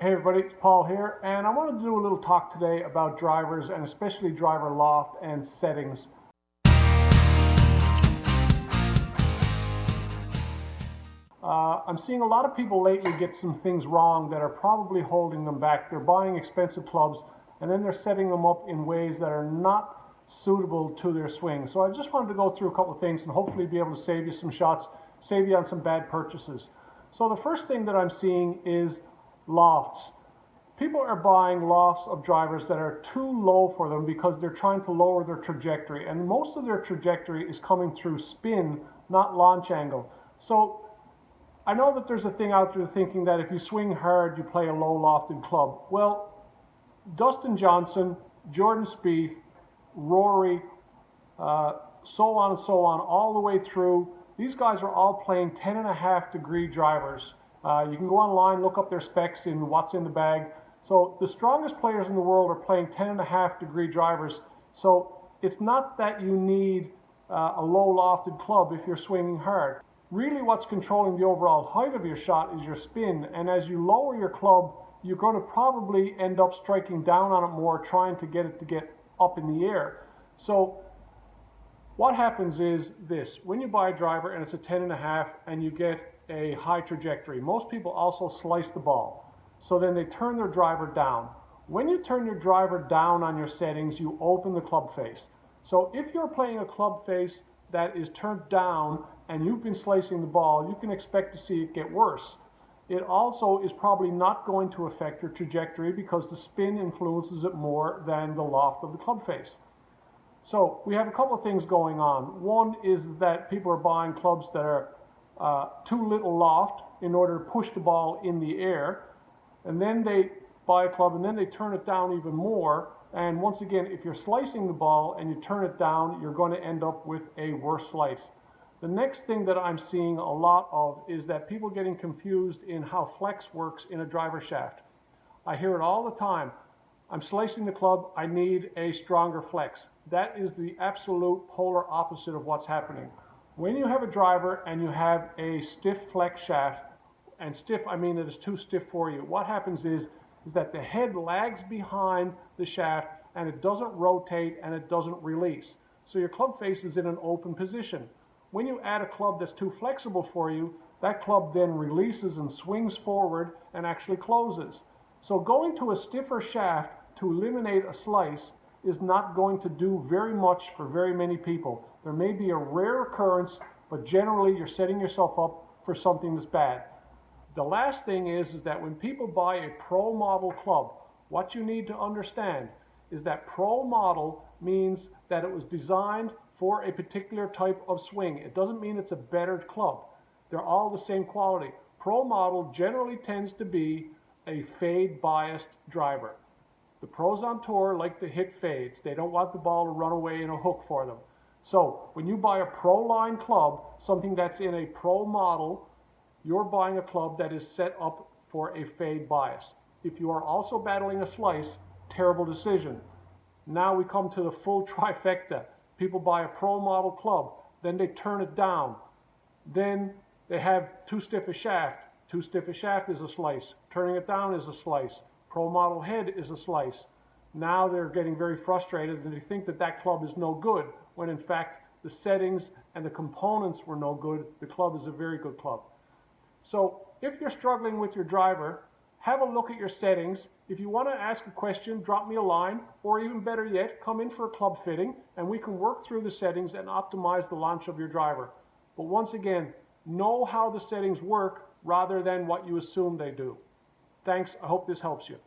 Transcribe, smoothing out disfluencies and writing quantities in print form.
Hey everybody, it's Paul here, and I wanted to do a little talk today about drivers and especially driver loft and settings. I'm seeing a lot of people lately get some things wrong that are probably holding them back. They're buying expensive clubs and then they're setting them up in ways that are not suitable to their swing. So I just wanted to go through a couple of things and hopefully be able to save you some shots, save you on some bad purchases. So the first thing that I'm seeing is lofts. People are buying lofts of drivers that are too low for them because they're trying to lower their trajectory, and most of their trajectory is coming through spin, not launch angle. So I know that there's a thing out there thinking that if you swing hard, you play a low lofted club. Well, Dustin Johnson, Jordan Spieth, Rory, so on and so on, all the way through. These guys are all playing 10.5-degree drivers. You can go online, look up their specs in what's in the bag. So the strongest players in the world are playing 10.5-degree drivers. So it's not that you need a low lofted club if you're swinging hard. Really what's controlling the overall height of your shot is your spin. And as you lower your club, you're going to probably end up striking down on it more, trying to get it to get up in the air. So what happens is this: when you buy a driver and it's a 10.5 and you get a high trajectory, most people also slice the ball. So then they turn their driver down. When you turn your driver down on your settings, you open the club face. So if you're playing a club face that is turned down and you've been slicing the ball, you can expect to see it get worse. It also is probably not going to affect your trajectory because the spin influences it more than the loft of the club face. So we have a couple of things going on. One is that people are buying clubs that are too little loft in order to push the ball in the air. And then they buy a club and then they turn it down even more. And once again, if you're slicing the ball and you turn it down, you're going to end up with a worse slice. The next thing that I'm seeing a lot of is that people getting confused in how flex works in a driver shaft. I hear it all the time. I'm slicing the club, I need a stronger flex. That is the absolute polar opposite of what's happening. When you have a driver and you have a stiff flex shaft, and stiff, I mean it is too stiff for you, what happens is that the head lags behind the shaft and it doesn't rotate and it doesn't release. So your club face is in an open position. When you add a club that's too flexible for you, that club then releases and swings forward and actually closes. So going to a stiffer shaft to eliminate a slice is not going to do very much for very many people. There may be a rare occurrence, but generally you're setting yourself up for something that's bad. The last thing is that when people buy a pro model club, what you need to understand is that pro model means that it was designed for a particular type of swing. It doesn't mean it's a better club. They're all the same quality. Pro model generally tends to be a fade biased driver. The pros on tour like to hit fades. They don't want the ball to run away in a hook for them. So when you buy a pro line club, something that's in a pro model, you're buying a club that is set up for a fade bias. If you are also battling a slice, terrible decision. Now we come to the full trifecta. People buy a pro model club, then they turn it down. Then they have too stiff a shaft. Too stiff a shaft is a slice. Turning it down is a slice. Pro model head is a slice. Now they're getting very frustrated and they think that that club is no good, when in fact the settings and the components were no good. The club is a very good club. So if you're struggling with your driver, have a look at your settings. If you want to ask a question, drop me a line, or even better yet, come in for a club fitting and we can work through the settings and optimize the launch of your driver. But once again, know how the settings work rather than what you assume they do. Thanks. I hope this helps you.